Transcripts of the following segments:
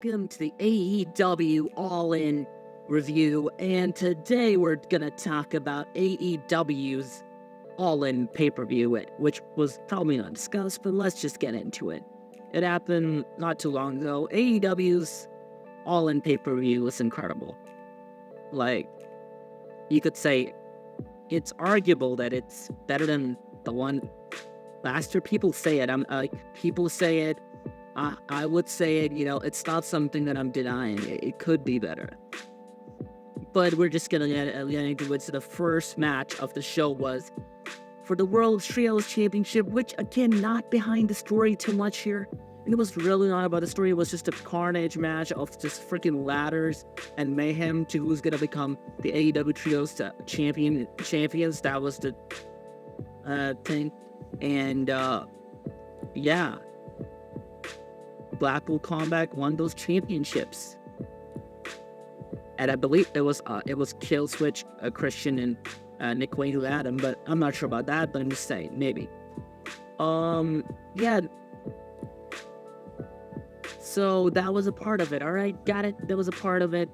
Welcome to the AEW All In review, and today we're gonna talk about AEW's All In pay-per-view, which was probably not discussed, but let's just get into it. It happened not too long ago. AEW's All In pay-per-view was incredible. Like, you could say it's arguable that it's better than the one last year. People say it. People say it. I would say it, it's not something that I'm denying. It could be better. But we're just going to get into it. So the first match of the show was for the World Trios Championship, which, again, not behind the story too much here. And it was really not about the story. It was just a carnage match of just freaking ladders and mayhem to who's going to become the AEW Trios champions. That was the thing. And, yeah. Blackpool Combat won those championships, and I believe it was Killswitch, Christian, and Nick Wayne who had him, but I'm not sure about that. But I'm just saying, maybe. Yeah. So that was a part of it. All right, got it. That was a part of it.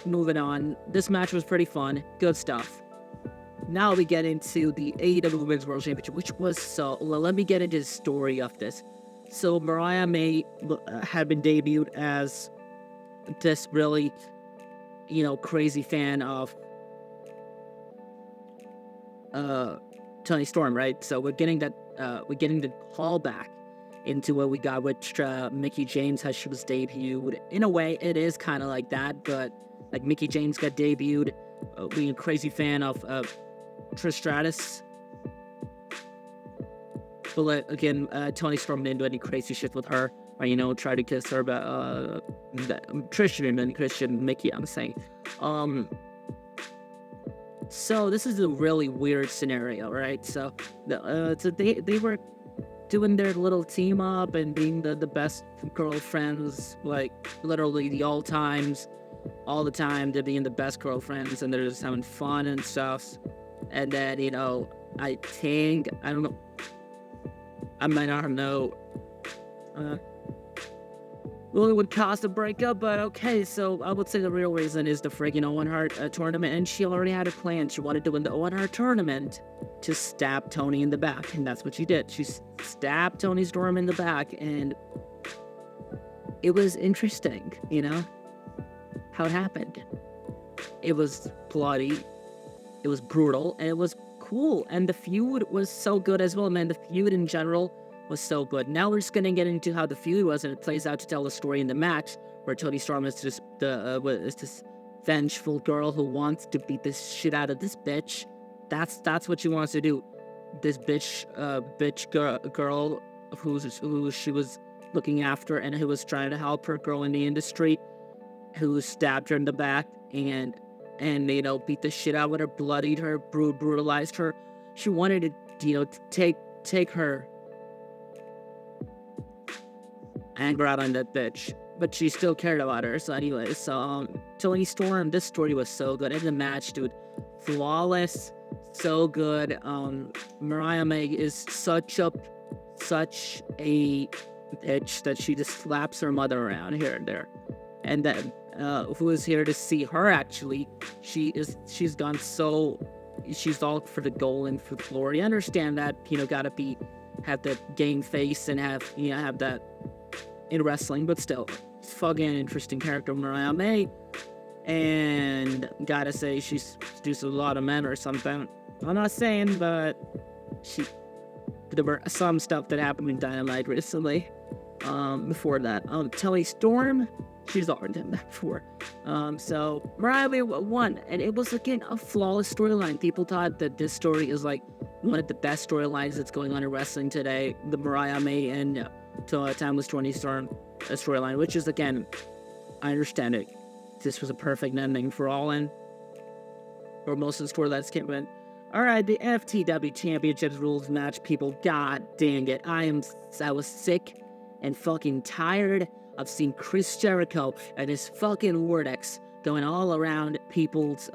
Moving on. This match was pretty fun. Good stuff. Now we get into the AEW Women's World Championship, which was so. Well, let me get into the story of this. So Mariah May had been debuted as this really, crazy fan of Toni Storm, right? So we're getting the callback into what we got with Mickie James, how she was debuted. In a way, it is kind of like that, but like Mickie James got debuted, being a crazy fan of Trish Stratus. But again, Toni Storm didn't do any crazy shit with her, or try to kiss her, but Christian, Mickie, I'm saying. So this is a really weird scenario, right? So they were doing their little team up and being the best girlfriends, like literally all the time, they're being the best girlfriends, and they're just having fun and stuff. And then, I don't know. I might not know. Well, it would cause a breakup, but okay. So I would say the real reason is the friggin' Owen Hart tournament, and she already had a plan. She wanted to win the Owen Hart tournament to stab Toni in the back, and that's what she did. She stabbed Toni Storm in the back, and it was interesting, how it happened. It was bloody, it was brutal, and it was cool, and the feud was so good as well, man. The feud in general was so good. Now we're just gonna get into how the feud was, and it plays out to tell the story in the match, where Toni Storm is just this vengeful girl who wants to beat the shit out of this bitch. That's what she wants to do. This bitch girl who she was looking after and who was trying to help her grow in the industry, who stabbed her in the back and beat the shit out of her, bloodied her, brutalized her. She wanted to, take her anger out on that bitch, but she still cared about her. So anyways, Toni Storm, this story was so good. And the match, dude, flawless, so good. Mariah May is such a bitch that she just slaps her mother around here and there. And then who is here to see her, actually. She's all for the goal and for the glory. I understand that, gotta have that game face and have that in wrestling, but still, fucking interesting character, Mariah May. And gotta say, she seduces a lot of men or something. I'm not saying, but there were some stuff that happened in Dynamite recently. Before that, Toni Storm, she's already done that before. So Mariah May won, and it was again a flawless storyline. People thought that this story is like one of the best storylines that's going on in wrestling today. The Mariah May and Timeless Toni Storm storyline, which is, again, I understand it. This was a perfect ending for All In, or most of the storylines came in. All right, the FTW Championships rules match, people. God dang it, I was sick and fucking tired of seeing Chris Jericho and his fucking Vortex going all around people's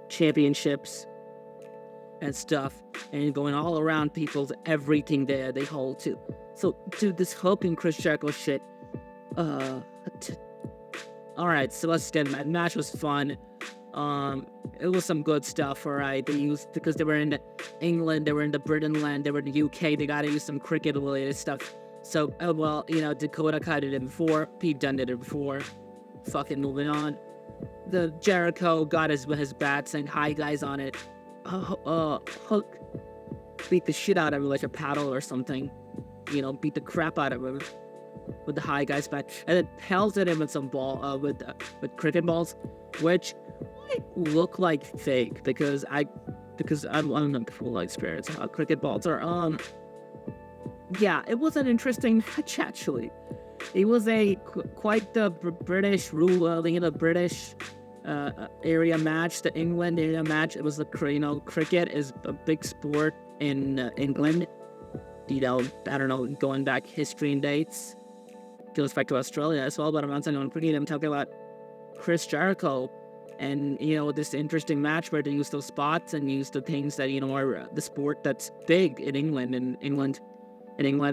championships and stuff, and going all around people's everything they hold to. So, dude, this Hook and Chris Jericho shit, All right, so let's get the match was fun. It was some good stuff. All right, they used because they were in England, they were in the Britain land, they were in the UK. They gotta use some cricket related stuff. So, well, Dakota Kai did it before. Pete Dunne did it before. Fucking moving on. The Jericho got his bats and high guys on it. Hook beat the shit out of him like a paddle or something. Beat the crap out of him with the high guys back, and then pelted him with some with cricket balls, which might look like fake because I'm not full experience how cricket balls are. Yeah, it was an interesting match actually. It was quite the British rule, the British area match, the England area match. It was cricket is a big sport in England. I don't know, going back history and dates. Goes back to Australia as well, but I'm not talking about cricket. I'm talking about Chris Jericho and, this interesting match where they use those spots and use the things that, are the sport that's big in England. And England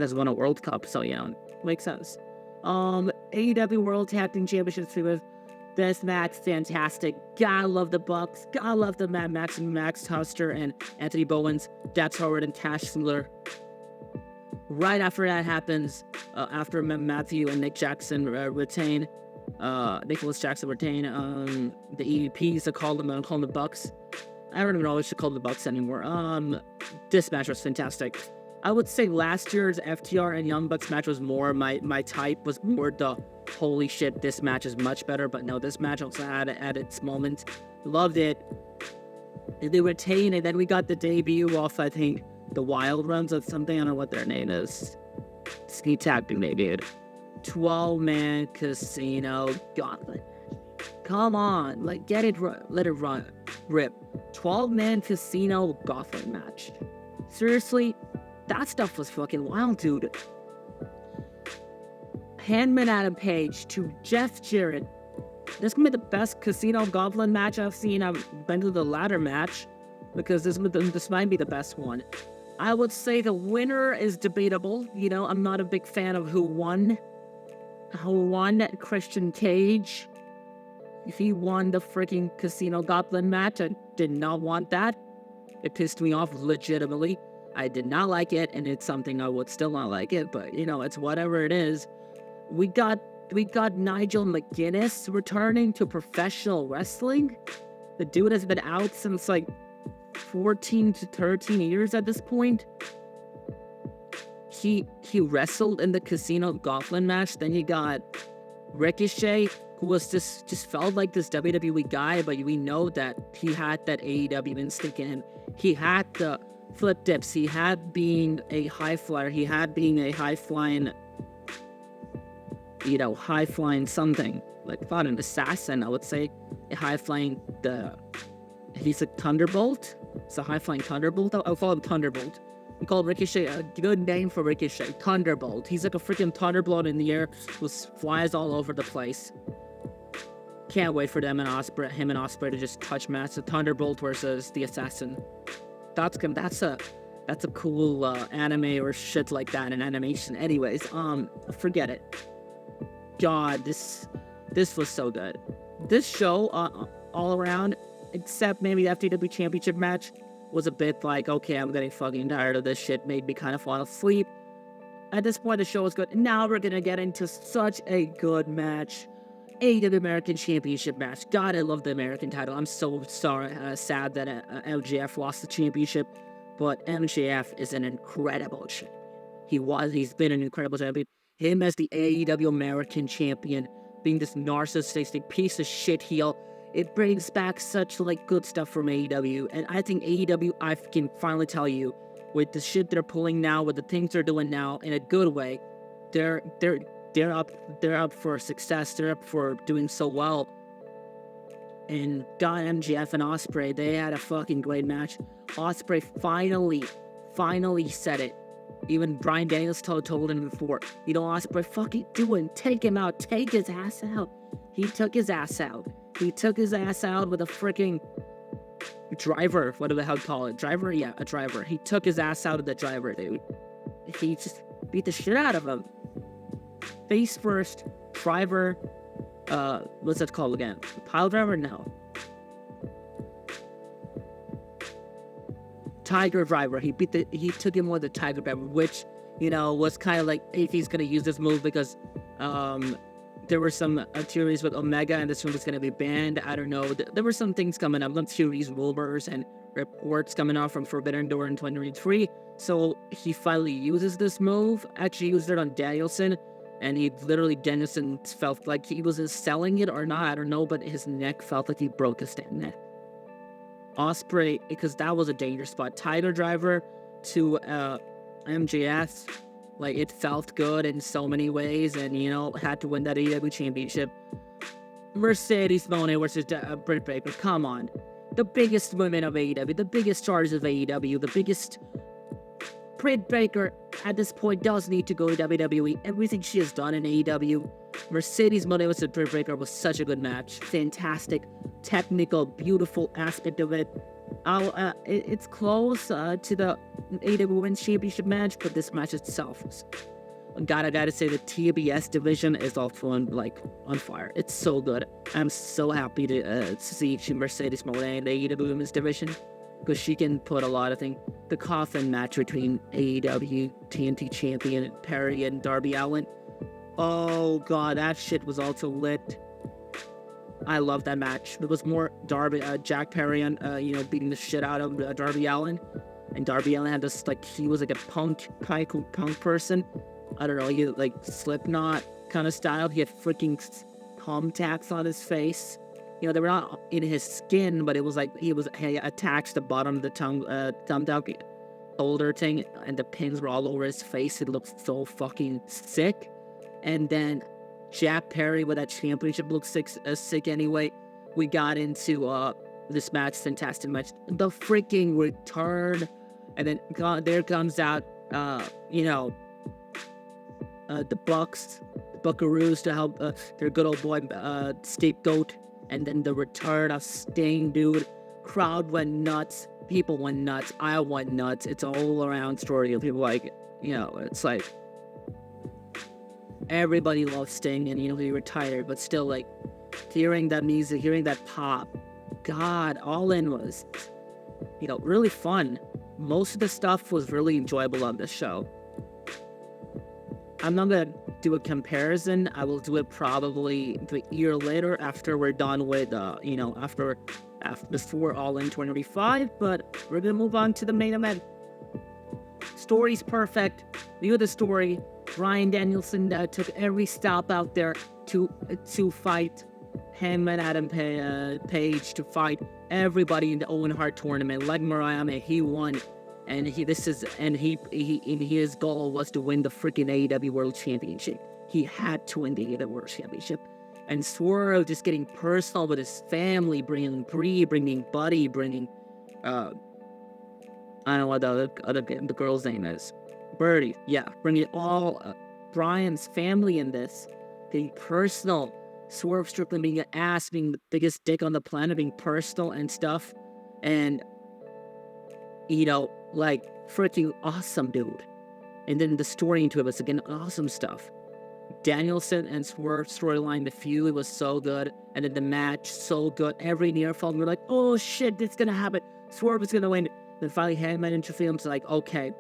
has won a World Cup, so, makes sense. AEW World Tag Team Championships with this match, fantastic. Gotta love the Bucks. Gotta love the Max Huster and Anthony Bowens, Dax Howard and Cash Wheeler. Right after that happens, after Matthew and Nick Jackson retain, Nicholas Jackson retain, the EVPs, I call them the Bucks. I don't even know what to call the Bucks anymore. This match was fantastic. I would say last year's FTR and Young Bucks match was more my type, was more the holy shit, this match is much better, but no, this match also had its moments. Loved it. They retain, and then we got the debut off, I think, the Wild Runs or something. I don't know what their name is. Ski Tag Team debuted. 12-man Casino Gauntlet. Come on, get it, let it rip. 12-man Casino Gauntlet match. Seriously, that stuff was fucking wild, dude. Handman Adam Page to Jeff Jarrett. This is gonna be the best Casino Gauntlet match I've seen. I've been to the ladder match because this might be the best one. I would say the winner is debatable. I'm not a big fan of who won. Christian Cage. He won the freaking Casino Gauntlet match. I did not want that. It pissed me off legitimately. I did not like it, and it's something I would still not like it, but it's whatever it is. We got Nigel McGuinness returning to professional wrestling. The dude has been out since 14 to 13 years at this point. He wrestled in the Casino Gauntlet match. Then you got Ricochet, who was just felt like this WWE guy, but we know that he had that AEW instinct in him. He had the flip dips. He had being a high flyer. He had being a high flying something. Not an assassin, I would say. A high flying he's a Thunderbolt. It's a high flying Thunderbolt. I'll call him Thunderbolt. We call Ricochet a good name for Ricochet. Thunderbolt. He's like a freaking Thunderbolt in the air who flies all over the place. Can't wait for him and Ospreay to just touch match. The Thunderbolt versus the Assassin. That's a cool anime or shit like that in animation. Anyways, forget it. God, this was so good. This show, all around, except maybe the FTW Championship match, was a bit okay, I'm getting fucking tired of this shit, made me kind of fall asleep. At this point, the show was good. Now we're gonna get into such a good match. AEW American Championship match. God, I love the American title. I'm so sad that MJF lost the championship, but MJF is an incredible champion. He's been an incredible champion. Him as the AEW American champion, being this narcissistic piece of shit heel, it brings back such good stuff from AEW. And I think AEW, I can finally tell you, with the shit they're pulling now, with the things they're doing now, in a good way, they're up for success. They're up for doing so well. And God, MJF and Ospreay, they had a fucking great match. Ospreay finally said it. Even Bryan Daniels told him before, Ospreay, fucking do it. Take him out. Take his ass out. He took his ass out. He took his ass out with a freaking driver. What do the hell call it? Driver? Yeah, a driver. He took his ass out of the driver, dude. He just beat the shit out of him. Face first, driver, what's that called again? Pile driver? No. Tiger driver. He took him with the tiger driver, which, was kind of like if he's going to use this move because, there were some theories with Omega and this one was going to be banned. I don't know. There were some things coming up, some theories, rumors, and reports coming out from Forbidden Door in 2023. So he finally uses this move. Actually, he used it on Danielson, and Danielson felt like he was selling it or not. I don't know, but his neck felt like he broke his neck. Ospreay, because that was a dangerous spot. Tiger driver to MJS. Like, it felt good in so many ways, and, had to win that AEW championship. Mercedes Moné versus Britt Baker, come on. The biggest women of AEW, the biggest stars of AEW, the biggest... Britt Baker, at this point, does need to go to WWE. Everything she has done in AEW. Mercedes Moné versus Britt Baker was such a good match. Fantastic, technical, beautiful aspect of it. It's close to the AEW Women's Championship match, but this match itself is... Gotta say, the TBS division is also on fire. It's so good. I'm so happy to see Mercedes Moné in the AEW Women's division, because she can put a lot of things. The coffin match between AEW TNT champion Perry and Darby Allin. Oh god, that shit was also lit. I love that match. It was more Jack Perry and beating the shit out of Darby Allin, and Darby Allin had this he was like a punk person. I don't know, he Slipknot kind of style. He had freaking thumbtacks on his face. They were not in his skin, but it was like he attached the bottom of the thumbtack holder thing, and the pins were all over his face. It looked so fucking sick. And then Jack Perry with that championship looked sick anyway. We got into this match, fantastic match. The freaking return, and then there comes out, the Bucks, the Buckaroos to help their good old boy Scapegoat, and then the return of Sting, dude. Crowd went nuts, people went nuts, I went nuts. It's an all-around story of people it's like everybody loves Sting, and he retired, but still hearing that music, hearing that pop, God, All In was really fun. Most of the stuff was really enjoyable on this show. I'm not gonna do a comparison. I will do it probably a year later after we're done with before All In 2025, but we're gonna move on to the main event. Story's perfect. View the story. Bryan Danielson took every stop out there to fight him and Adam Page, to fight everybody in the Owen Hart tournament. Like Mariah May, he won, and his goal was to win the freaking AEW World Championship. He had to win the AEW World Championship. And Swerve just getting personal with his family, bringing Bree, bringing Buddy, bringing I don't know what the girl's name is. Birdie, yeah. Bringing all Bryan's family in this. Getting personal. Swerve Strickland being an ass, being the biggest dick on the planet, being personal and stuff. And, freaking awesome, dude. And then the story into it was, again, awesome stuff. Danielson and Swerve storyline, the feud was so good. And then the match, so good. Every near fall, we were like, oh shit, it's gonna happen. Swerve is gonna win. Then finally, Hangman interferes, okay.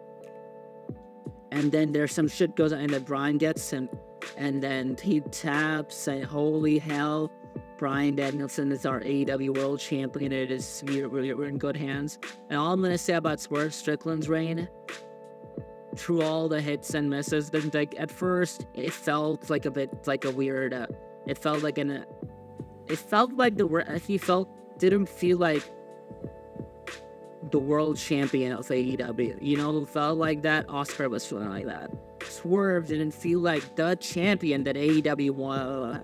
And then there's some shit goes on, and then Bryan gets him. And then he taps, and holy hell, Bryan Danielson is our AEW World Champion. It is, we're in good hands. And all I'm gonna say about Swerve Strickland's reign, through all the hits and misses, then at first it felt like a bit like a weird. It felt like didn't feel like the world champion of AEW. It felt like that. Oscar was feeling like that. Swerve didn't feel like the champion that AEW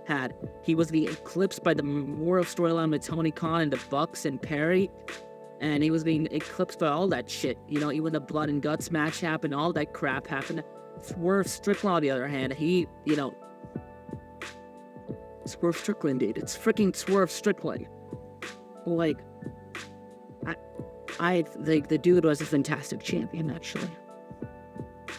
had. He was being eclipsed by the moral storyline with Tony Khan and the Bucks and Perry. And he was being eclipsed by all that shit. Even the blood and guts match happened, all that crap happened. Swerve Strickland, on the other hand, Swerve Strickland, dude. It's freaking Swerve Strickland. I think the dude was a fantastic champion, actually.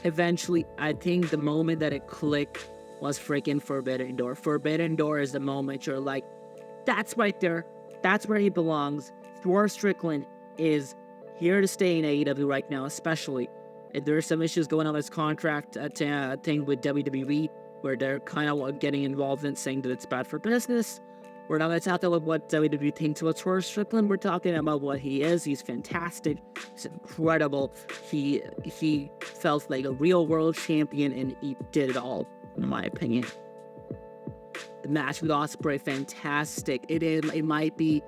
Eventually, I think the moment that it clicked was freaking Forbidden Door. Forbidden Door is the moment you're like, that's right there. That's where he belongs. Swerve Strickland is here to stay in AEW right now, especially. And there are some issues going on with his contract thing with WWE, where they're kind of getting involved in saying that it's bad for business. We're not going to talk about what WWE thinks about Swerve Strickland. We're talking about what he is. He's fantastic. He's incredible. He felt like a real world champion, and he did it all, in my opinion. The match with Ospreay, fantastic. It might be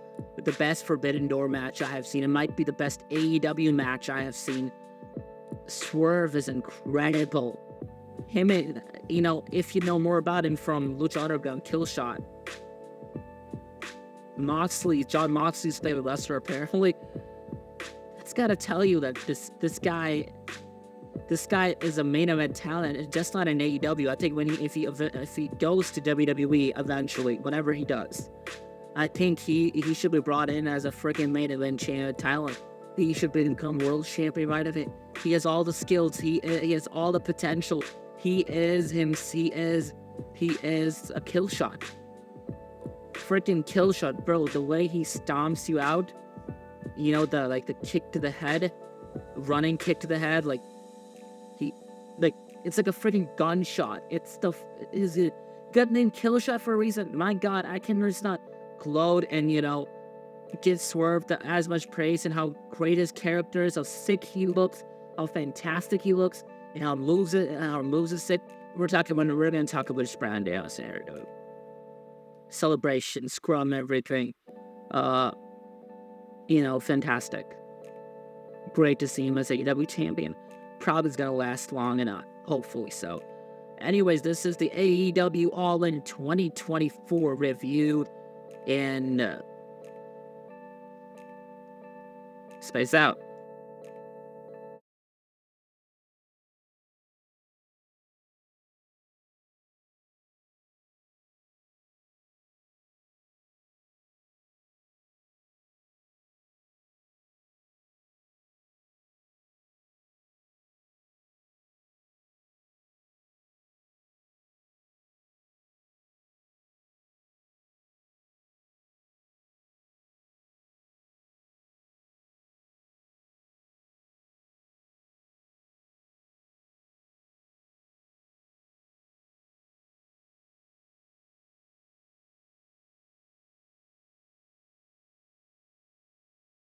the best Forbidden Door match I have seen. It might be the best AEW match I have seen. Swerve is incredible. Him, if you know more about him from Lucha Underground, Killshot. John Moxley's favorite wrestler, apparently. That's gotta tell you that this guy is a main event talent. It's just not in AEW. I think if he goes to WWE eventually, whatever he does, I think he should be brought in as a freaking main event talent. He should become world champion right of it. He has all the skills. He has all the potential. He is a kill shot. Freaking kill shot, bro. The way he stomps you out, the kick to the head, running kick to the head, it's like a freaking gunshot. Is it good name Killshot for a reason? My God, I can just not gloat and give Swerve as much praise and how great his character is, how sick he looks, how fantastic he looks, and how moves is sick. We're gonna talk about his brand down here, dude. Celebration, scrum, everything. Fantastic. Great to see him as AEW champion. Probably is gonna last long enough. Hopefully so. Anyways, this is the AEW All In 2024 review. And space out.